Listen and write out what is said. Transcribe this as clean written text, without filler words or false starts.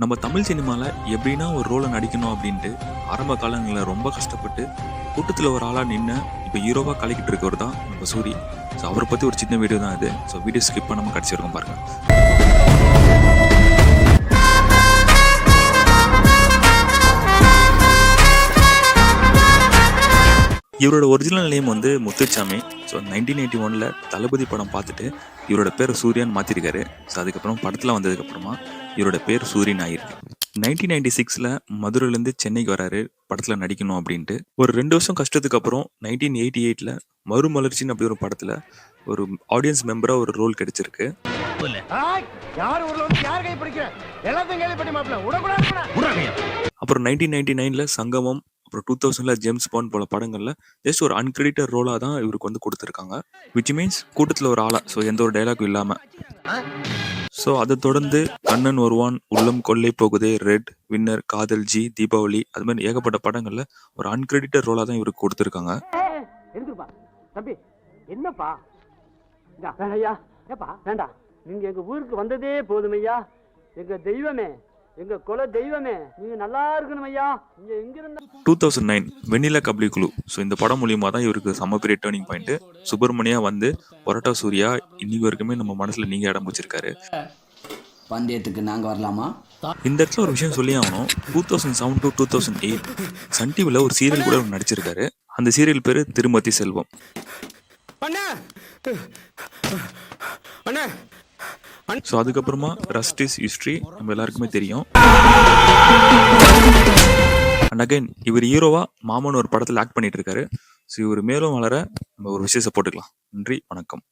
நம்ம தமிழ் சினிமால எப்படின்னா ஒரு ரோலை நடிக்கணும் அப்படின்ட்டு ஆரம்ப காலங்களில் ரொம்ப கஷ்டப்பட்டு கூட்டத்தில் ஒரு ஆளாக நின்று இப்போ ஹீரோவாக கலக்கிட்டு இருக்கவர் தான் நம்ம சூரி. ஸோ அவரை பற்றி ஒரு சின்ன வீடியோ தான் இது. ஸோ வீடியோ ஸ்கிப் பண்ணாமல் கடைசி வரைக்கும் பாருங்க. இவரோட ஒரிஜினல் நேம் வந்து முத்துச்சாமி. ஸோ 1981 தளபதி படம் பார்த்துட்டு இவரோட பேர் சூர்யான்னு மாற்றிருக்காரு. ஸோ அதுக்கப்புறம் படத்தில் வந்ததுக்கப்புறமா இவரோட பேர் சூரியன் ஆயிருக்கு. 1996 மதுரையிலேருந்து சென்னைக்கு வராரு படத்தில் நடிக்கணும் அப்படின்ட்டு. ஒரு 2 வருஷம் கஷ்டத்துக்கு அப்புறம் 1988 மறுமலர்ச்சின்னு அப்படி ஒரு படத்தில் ஒரு ஆடியன்ஸ் மெம்பராக ஒரு ரோல் கிடைச்சிருக்கு. அப்புறம் 1999 சங்கமம், அப்புறம் 2000 ஜேம்ஸ் பாண்ட் போல படங்கள்ல ஜஸ்ட் ஒரு அன்கிரெடிட்டட் ரோலா தான் இவருக்கு வந்து கொடுத்துருக்காங்க. விச் மீன்ஸ் கூட்டத்தில் ஒரு ஆளா, ஸோ எந்த ஒரு டைலாகும் இல்லாம. ஸோ அதை தொடர்ந்து கண்ணன் வருவான், உள்ளம் கொள்ளை போகுதே, ரெட், வின்னர், காதல், ஜி, தீபாவளி, அது மாதிரி ஏகப்பட்ட படங்கள்ல ஒரு அன்கிரெடிட்டட் ரோலா தான் இவருக்கு கொடுத்துருக்காங்க. என்னப்பா வேண்டாம், நீங்க எங்க ஊருக்கு வந்ததே போதும் ஐயா. எங்க தெய்வமே, எங்க குல தெய்வமே, நீங்க நல்லா இருக்கணும் ஐயா. நீங்க எங்க இருந்தா 2009 வெண்ணிலா கபலி குழு. ஸோ இந்த படம் மூலியமா தான் இவருக்கு செம்ம பெரிய டேர்னிங் பாயிண்ட். சுப்பிரமணியா வந்து பரோட்டா சூர்யா இன்னைக்கு வரைக்குமே நம்ம மனசுல நீங்க இடம் வச்சிருக்காரு. பந்தயத்துக்கு நாங்க வரலாமா? இந்த இடத்துல ஒரு விஷயம் சொல்லி ஆகணும். 2007 to 2008 சன் டிவில ஒரு சீரியல் கூட நடிச்சிருக்காரு. அந்த சீரியல் பேரு திருமதி செல்வம். ஸோ அதுக்கப்புறமா ரஸ்ட் இஸ் ஹிஸ்ட்ரி நம்ம எல்லாருக்குமே தெரியும். அண்ட் அகைன் இவர் ஹீரோவா மாமன் ஒரு படத்தில் ஆக்ட் பண்ணிட்டு இருக்காரு. ஸோ இவர் மேலும் வளர நம்ம ஒரு விஷயத்தை போட்டுக்கலாம். நன்றி, வணக்கம்.